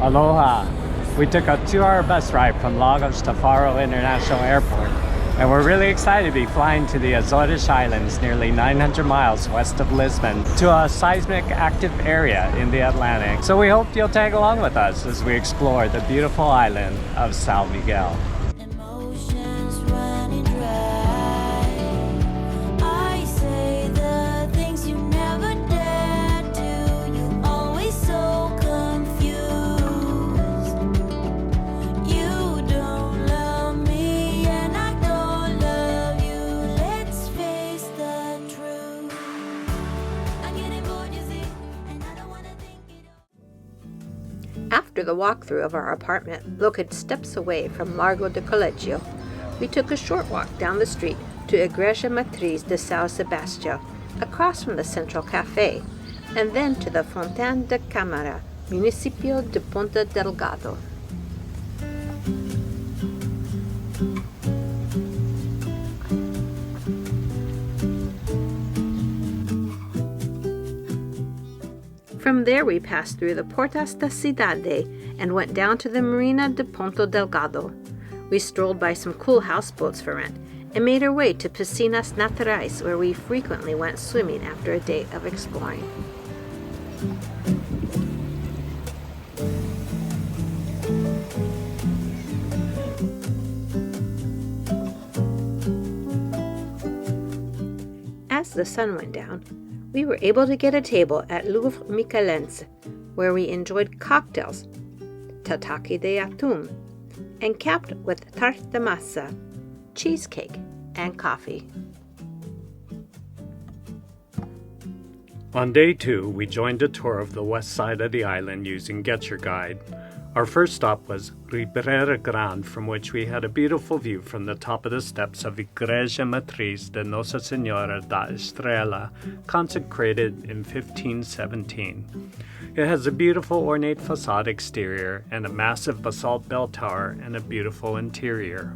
Aloha. We took a 2-hour bus ride from Lagos to Faro International Airport, and we're really excited to be flying to the Azores Islands, nearly 900 miles west of Lisbon, to a seismic active area in the Atlantic. So we hope you'll tag along with us as we explore the beautiful island of San Miguel. After the walkthrough of our apartment, located steps away from Largo de Colegio, we took a short walk down the street to Igreja Matriz de São Sebastião, across from the Central Café, and then to the Fontaine de Câmara, Municipio de Ponta Delgada. From there we passed through the Portas da Cidade and went down to the Marina de Ponta Delgada. We strolled by some cool houseboats for rent and made our way to Piscinas Naturais, where we frequently went swimming after a day of exploring. As the sun went down, we were able to get a table at Louvre Michelense, where we enjoyed cocktails, tataki de atum, and capped with tarte de masa, cheesecake, and coffee. On day 2, we joined a tour of the west side of the island using Get Your Guide. Our first stop was Ribeira Grand, from which we had a beautiful view from the top of the steps of Igreja Matriz de Nossa Senhora da Estrela, consecrated in 1517. It has a beautiful ornate facade exterior and a massive basalt bell tower and a beautiful interior.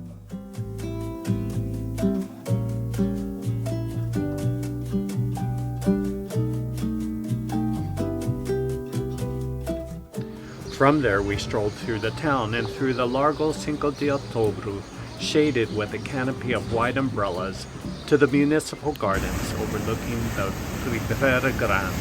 From there, we strolled through the town and through the Largo 5 de Outubro, shaded with a canopy of white umbrellas, to the municipal gardens overlooking the Ribeira Grand.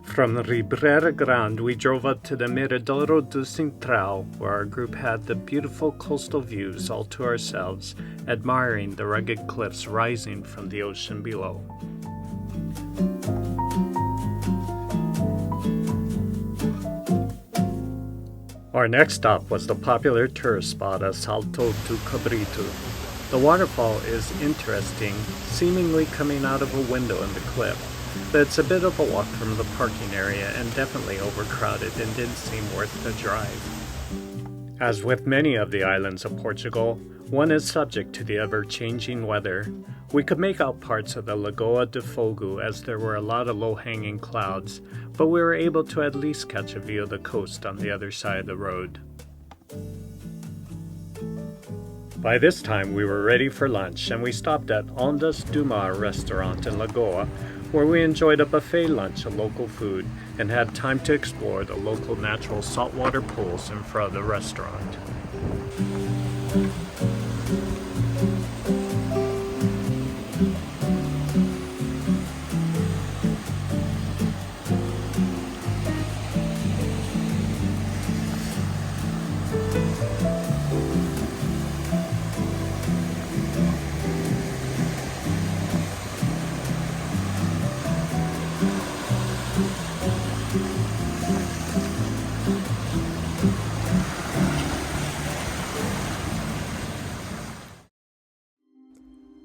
From the Ribeira Grand, we drove up to the Miradouro do Cintrao, where our group had the beautiful coastal views all to ourselves, admiring the rugged cliffs rising from the ocean below. Our next stop was the popular tourist spot of Salto to Cabrito. The waterfall is interesting, seemingly coming out of a window in the cliff. But it's a bit of a walk from the parking area and definitely overcrowded and didn't seem worth the drive. As with many of the islands of Portugal, one is subject to the ever-changing weather. We could make out parts of the Lagoa de Fogo as there were a lot of low-hanging clouds, but we were able to at least catch a view of the coast on the other side of the road. By this time we were ready for lunch and we stopped at Ondas do Mar restaurant in Lagoa, where we enjoyed a buffet lunch of local food and had time to explore the local natural saltwater pools in front of the restaurant.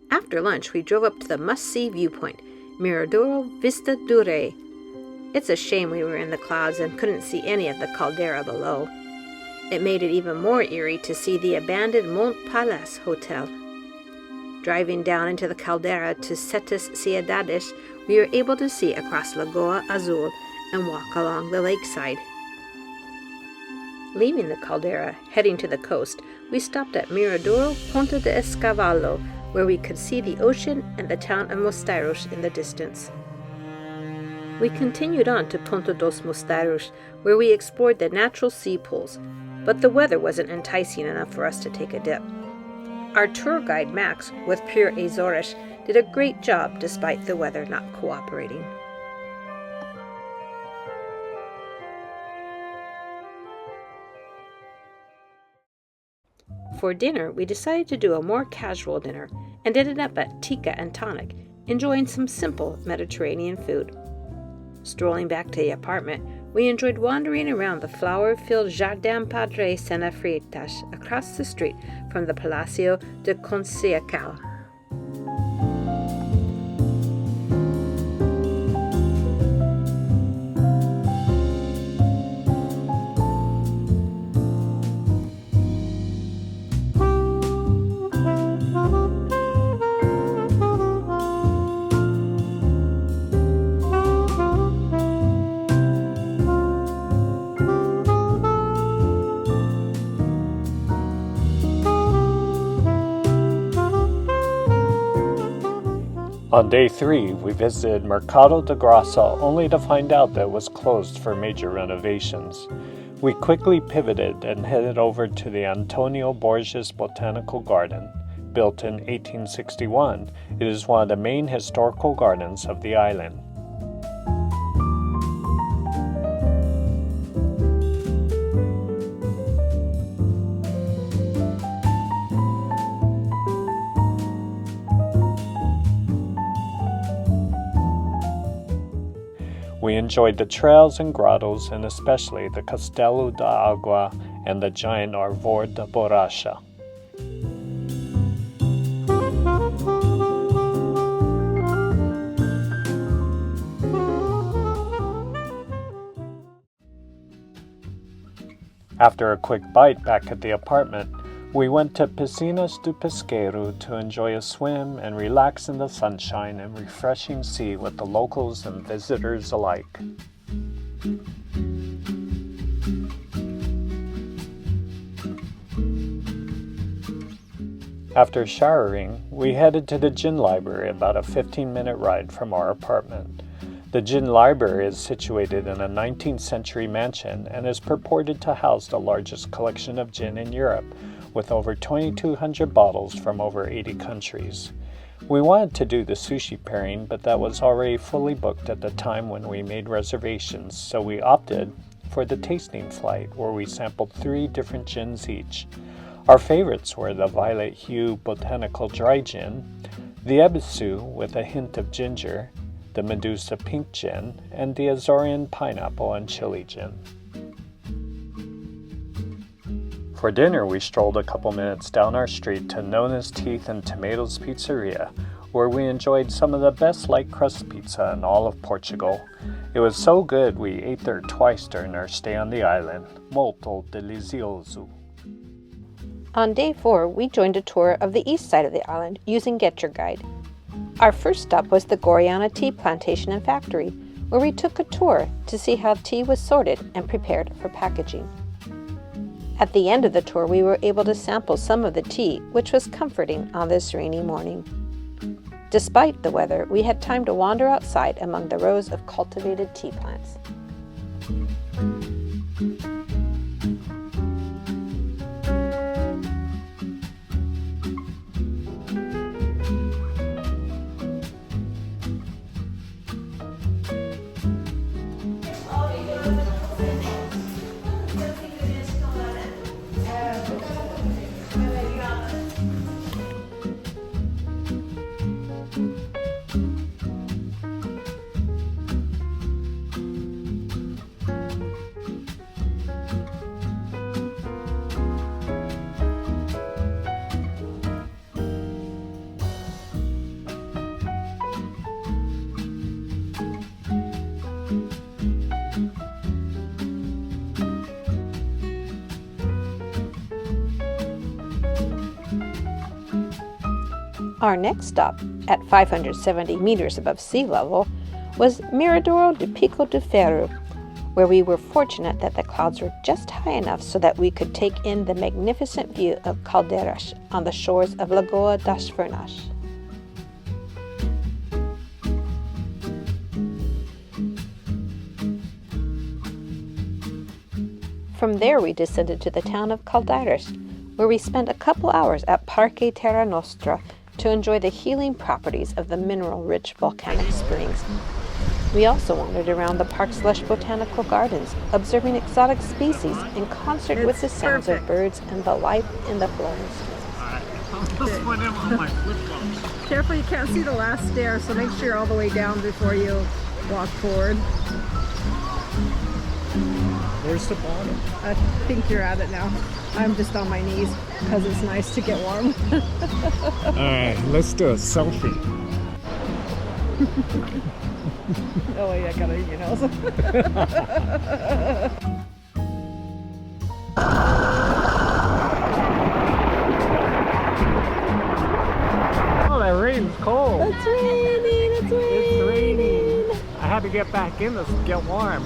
After lunch, we drove up to the must-see viewpoint, Miradouro Vista do Rei. It's a shame we were in the clouds and couldn't see any of the caldera below. It made it even more eerie to see the abandoned Mont Palace Hotel. Driving down into the caldera to Setas Ciudades, we were able to see across Lagoa Azul and walk along the lakeside. Leaving the caldera, heading to the coast, we stopped at Miradouro Ponta de Cavallo, where we could see the ocean and the town of Mosteiros in the distance. We continued on to Ponta Dos Mosteiros, where we explored the natural sea pools, but the weather wasn't enticing enough for us to take a dip. Our tour guide Max, with Pure Azores, did a great job despite the weather not cooperating. For dinner, we decided to do a more casual dinner and ended up at Tikka and Tonic, enjoying some simple Mediterranean food. Strolling back to the apartment, we enjoyed wandering around the flower-filled Jardin Padre Senafreitas across the street from the Palacio de Conceição. On day 3, we visited Mercado de Graça only to find out that it was closed for major renovations. We quickly pivoted and headed over to the Antonio Borges Botanical Garden. Built in 1861, it is one of the main historical gardens of the island. We enjoyed the trails and grottos and especially the Castelo da Água and the giant Arvor da Borracha. After a quick bite back at the apartment, we went to Piscinas do Pesqueiro to enjoy a swim and relax in the sunshine and refreshing sea with the locals and visitors alike. After showering, we headed to the gin library, about a 15-minute ride from our apartment. The gin library is situated in a 19th century mansion and is purported to house the largest collection of gin in Europe, with over 2,200 bottles from over 80 countries. We wanted to do the sushi pairing, but that was already fully booked at the time when we made reservations, so we opted for the tasting flight, where we sampled 3 different gins each. Our favorites were the Violet Hue Botanical Dry Gin, the Ebisu with a hint of ginger, the Medusa Pink Gin, and the Azorean Pineapple and Chili Gin. For dinner, we strolled a couple minutes down our street to Nona's Teeth and Tomatoes Pizzeria, where we enjoyed some of the best light crust pizza in all of Portugal. It was so good we ate there twice during our stay on the island. Molto delicioso. On day 4, we joined a tour of the east side of the island using Get Your Guide. Our first stop was the Gorreana Tea Plantation and Factory, where we took a tour to see how tea was sorted and prepared for packaging. At the end of the tour, we were able to sample some of the tea, which was comforting on this rainy morning. Despite the weather, we had time to wander outside among the rows of cultivated tea plants. Our next stop, at 570 meters above sea level, was Miradouro de Pico de Ferro, where we were fortunate that the clouds were just high enough so that we could take in the magnificent view of Caldeiras on the shores of Lagoa das Furnas. From there we descended to the town of Caldeiras, where we spent a couple hours at Parque Terra Nostra to enjoy the healing properties of the mineral-rich volcanic springs. We also wandered around the park's lush botanical gardens, observing exotic species in concert with the sounds of birds and the life in the forest. Careful, you can't see the last stair, so make sure you're all the way down before you walk forward. Where's the bottom? I think you're at it now. I'm just on my knees because it's nice to get warm. Alright, let's do a selfie. Oh wait, I gotta eat your nose. Oh, that rain's cold. It's raining, it's raining. It's raining. I had to get back in to get warm.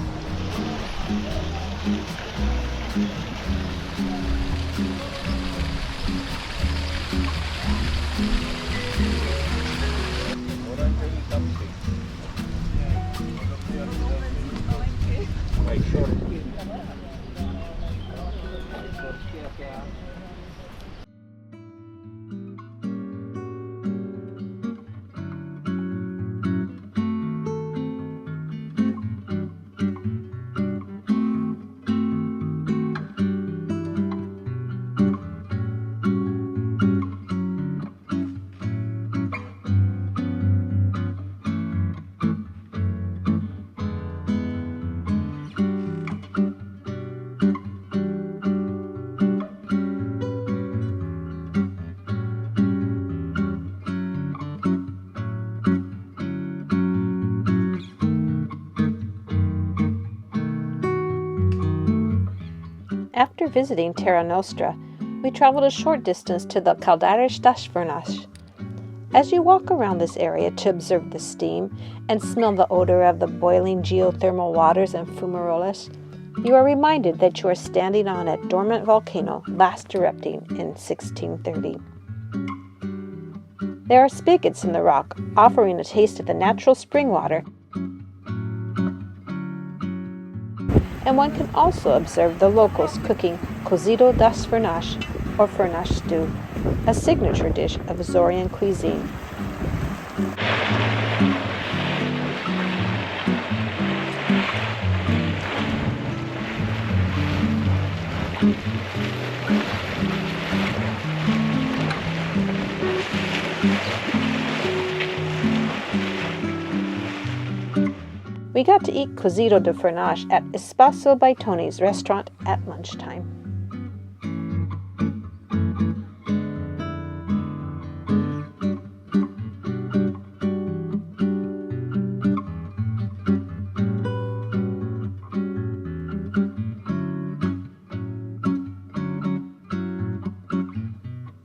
After visiting Terra Nostra, we traveled a short distance to the Caldeiras das Furnas. As you walk around this area to observe the steam and smell the odor of the boiling geothermal waters and fumarolas, you are reminded that you are standing on a dormant volcano last erupting in 1630. There are spigots in the rock, offering a taste of the natural spring water, and one can also observe the locals cooking cozido das furnas, or furnace stew, a signature dish of Azorian cuisine. We got to eat cozido de furnas at Espacio by Tony's restaurant at lunchtime.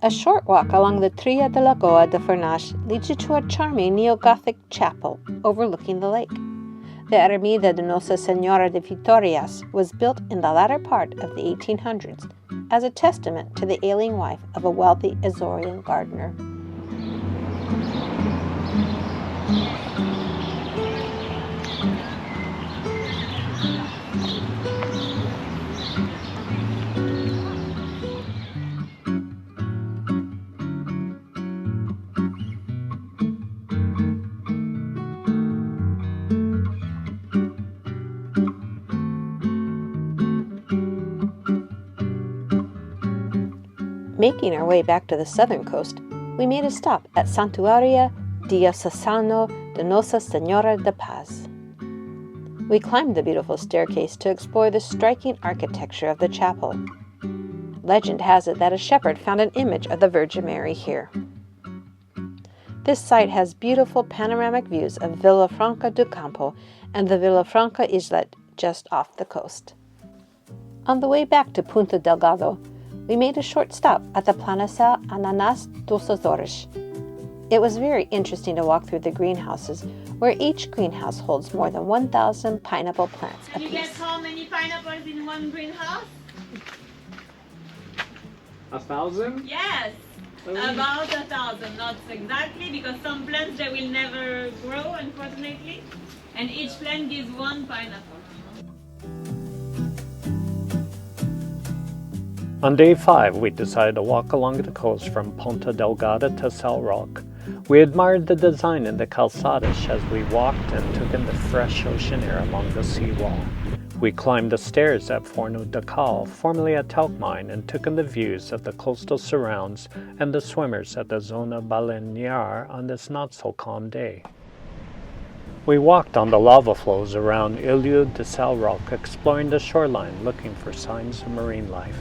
A short walk along the Tria de Lagoa de Furnas leads you to a charming neo-Gothic chapel overlooking the lake. The Ermida de Nossa Senhora de Vitórias was built in the latter part of the 1800s as a testament to the ailing wife of a wealthy Azorian gardener. Making our way back to the southern coast, we made a stop at Santuaria Diocesano de Nossa Senhora de Paz. We climbed the beautiful staircase to explore the striking architecture of the chapel. Legend has it that a shepherd found an image of the Virgin Mary here. This site has beautiful panoramic views of Villafranca do Campo and the Villafranca Islet just off the coast. On the way back to Ponta Delgada, we made a short stop at the Plantacao Ananas dos Azores. It was very interesting to walk through the greenhouses, where each greenhouse holds more than 1,000 pineapple plants Can you guess apiece. how many pineapples in one greenhouse? 1,000? Yes, about 1,000, not exactly, because some plants they will never grow, unfortunately, and each plant gives one pineapple. On day 5, we decided to walk along the coast from Ponta Delgada to Salto. We admired the design in the calçadas as we walked and took in the fresh ocean air along the seawall. We climbed the stairs at Forno de Cal, formerly a talc mine, and took in the views of the coastal surrounds and the swimmers at the Zona Balnear on this not-so-calm day. We walked on the lava flows around Ilha de Salto, exploring the shoreline, looking for signs of marine life.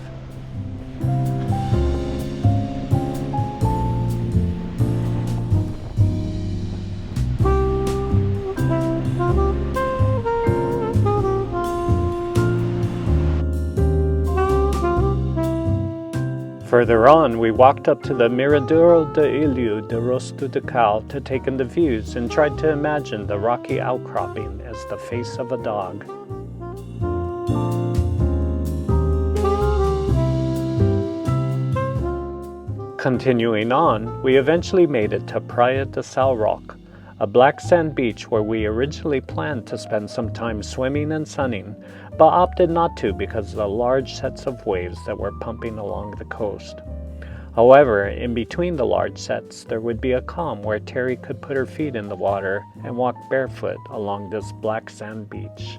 Further on, we walked up to the Miradouro de Ilha de Rosto de Cal to take in the views and tried to imagine the rocky outcropping as the face of a dog. Continuing on, we eventually made it to Praia da Viola, a black sand beach where we originally planned to spend some time swimming and sunning, but opted not to because of the large sets of waves that were pumping along the coast. However, in between the large sets, there would be a calm where Terry could put her feet in the water and walk barefoot along this black sand beach.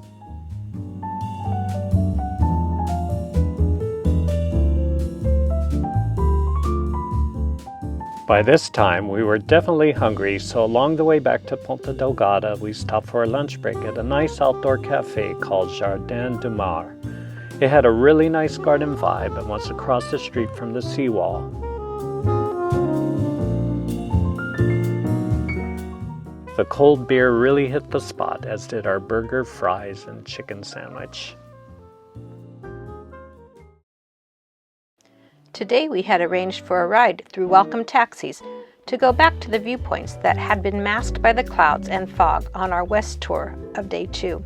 By this time, we were definitely hungry, so along the way back to Ponta Delgada, we stopped for a lunch break at a nice outdoor cafe called Jardin du Mar. It had a really nice garden vibe and was across the street from the seawall. The cold beer really hit the spot, as did our burger, fries, and chicken sandwich. Today we had arranged for a ride through welcome taxis to go back to the viewpoints that had been masked by the clouds and fog on our west tour of day 2.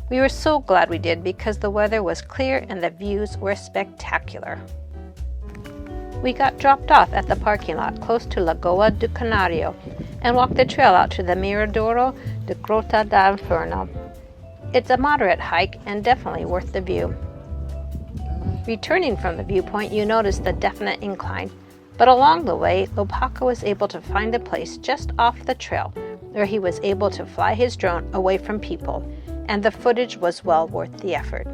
We were so glad we did because the weather was clear and the views were spectacular. We got dropped off at the parking lot close to Lagoa do Canario and walked the trail out to the Miradouro de Grota da Inferno. It's a moderate hike and definitely worth the view. Returning from the viewpoint, you notice the definite incline, but along the way, Lopaka was able to find a place just off the trail where he was able to fly his drone away from people, and the footage was well worth the effort.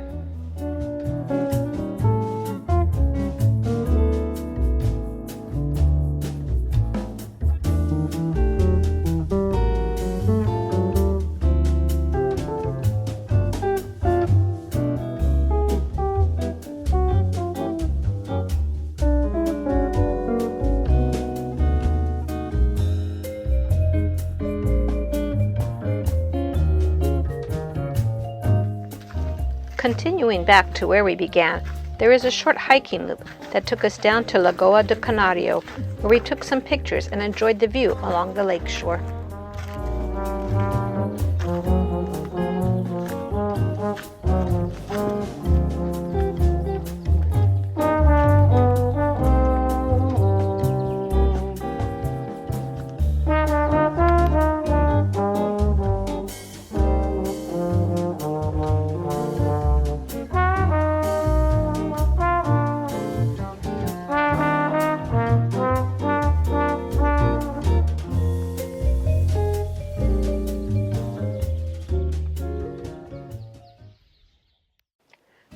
Continuing back to where we began, there is a short hiking loop that took us down to Lagoa do Canario, where we took some pictures and enjoyed the view along the lake shore.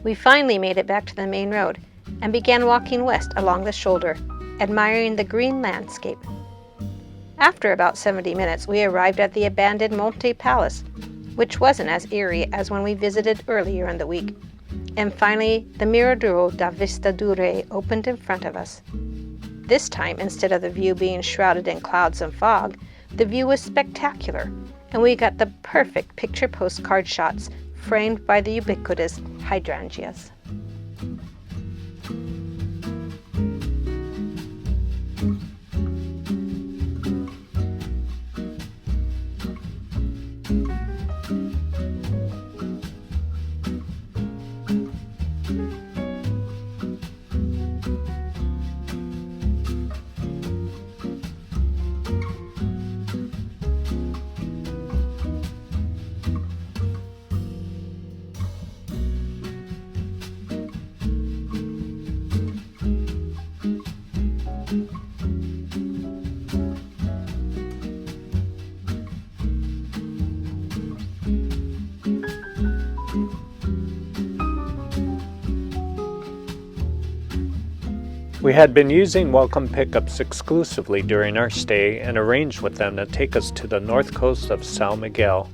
We finally made it back to the main road and began walking west along the shoulder, admiring the green landscape. After about 70 minutes, we arrived at the abandoned Monte Palace, which wasn't as eerie as when we visited earlier in the week. And finally, the Miradouro da Vista do Rei opened in front of us. This time, instead of the view being shrouded in clouds and fog, the view was spectacular, and we got the perfect picture postcard shots framed by the ubiquitous hydrangeas. We had been using welcome pickups exclusively during our stay and arranged with them to take us to the north coast of San Miguel.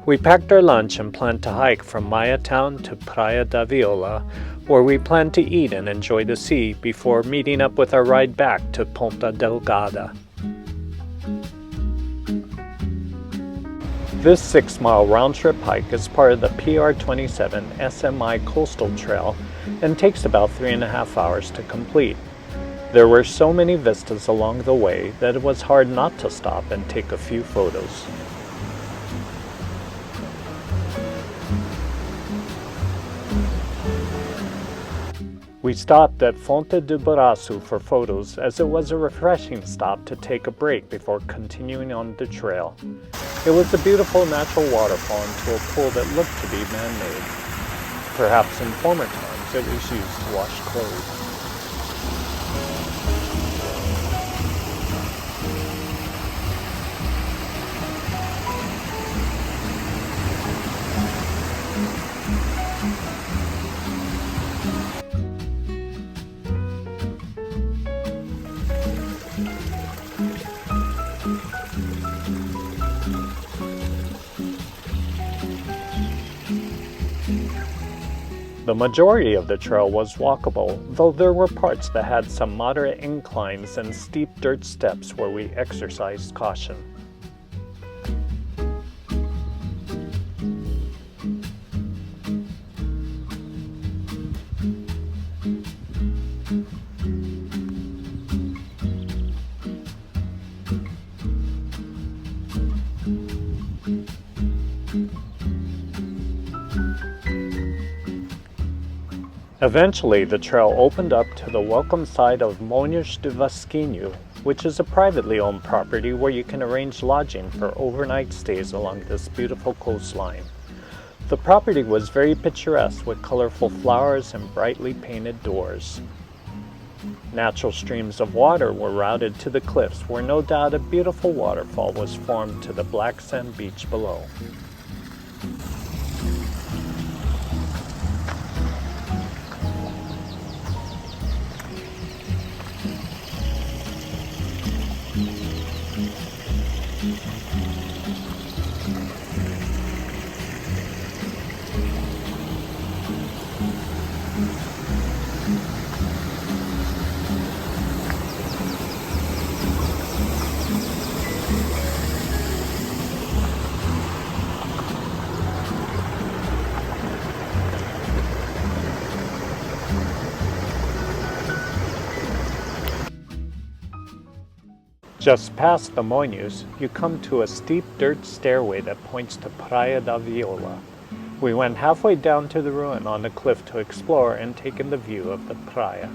We packed our lunch and planned to hike from Maia Town to Praia da Viola, where we planned to eat and enjoy the sea before meeting up with our ride back to Ponta Delgada. This 6-mile round-trip hike is part of the PR27 SMI Coastal Trail and takes about 3.5 hours to complete. There were so many vistas along the way that it was hard not to stop and take a few photos. We stopped at Fonte do Braço for photos as it was a refreshing stop to take a break before continuing on the trail. It was a beautiful natural waterfall into a pool that looked to be man-made. Perhaps in former times it was used to wash clothes. The majority of the trail was walkable, though there were parts that had some moderate inclines and steep dirt steps where we exercised caution. Eventually, the trail opened up to the welcome side of Moinhos de Vasquinho, which is a privately owned property where you can arrange lodging for overnight stays along this beautiful coastline. The property was very picturesque with colorful flowers and brightly painted doors. Natural streams of water were routed to the cliffs where no doubt a beautiful waterfall was formed to the black sand beach below. Just past the Moinhos, you come to a steep dirt stairway that points to Praia da Viola. We went halfway down to the ruin on the cliff to explore and take in the view of the praia.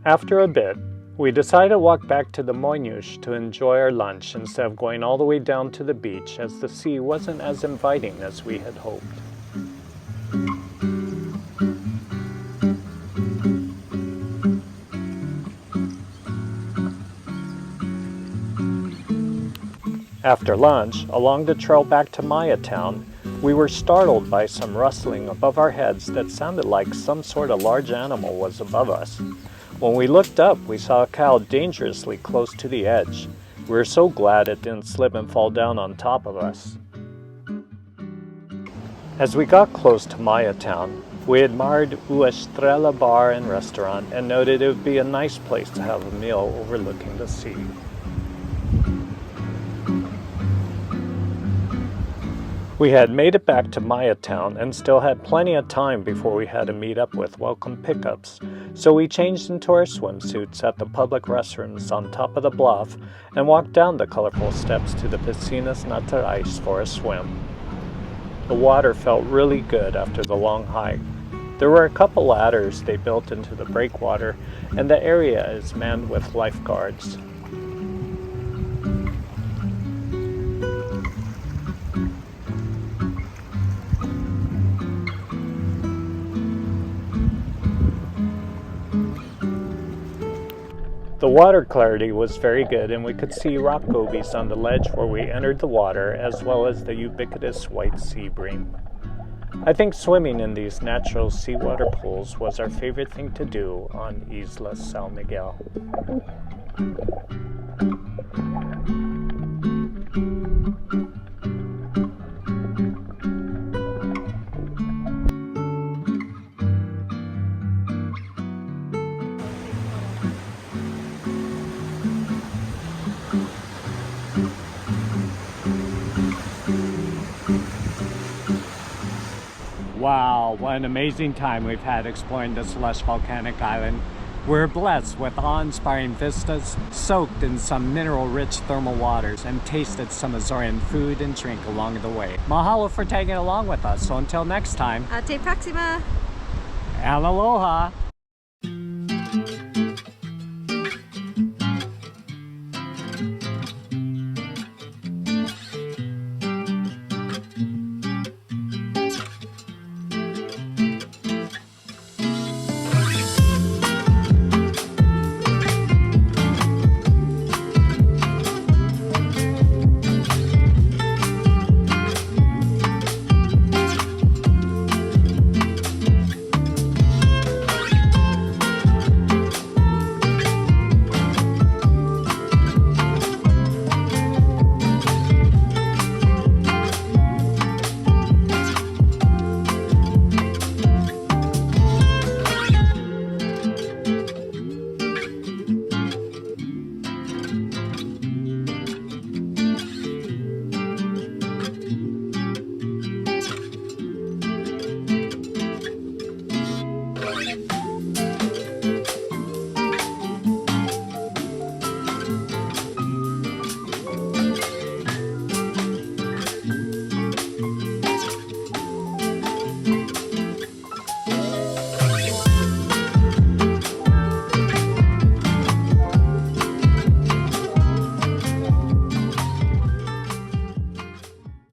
After a bit, we decided to walk back to the Moinhos to enjoy our lunch instead of going all the way down to the beach as the sea wasn't as inviting as we had hoped. After lunch, along the trail back to Maia Town, We were startled by some rustling above our heads that sounded like some sort of large animal was above us. When we looked up, we saw a cow dangerously close to the edge. We were so glad it didn't slip and fall down on top of us. As we got close to Maia Town, we admired O Estrela Bar and Restaurant and noted it would be a nice place to have a meal overlooking the sea. We had made it back to Maia Town and still had plenty of time before we had to meet up with welcome pickups, so we changed into our swimsuits at the public restrooms on top of the bluff and walked down the colorful steps to the Piscinas Naturais for a swim. The water felt really good after the long hike. There were a couple ladders they built into the breakwater, and the area is manned with lifeguards. The water clarity was very good, and we could see rock gobies on the ledge where we entered the water, as well as the ubiquitous white sea bream. I think swimming in these natural seawater pools was our favorite thing to do on Isla San Miguel. Wow, what an amazing time we've had exploring this lush volcanic island. We're blessed with awe-inspiring vistas, soaked in some mineral-rich thermal waters, and tasted some Azorean food and drink along the way. Mahalo for tagging along with us, so until next time. Ate Proxima! And aloha!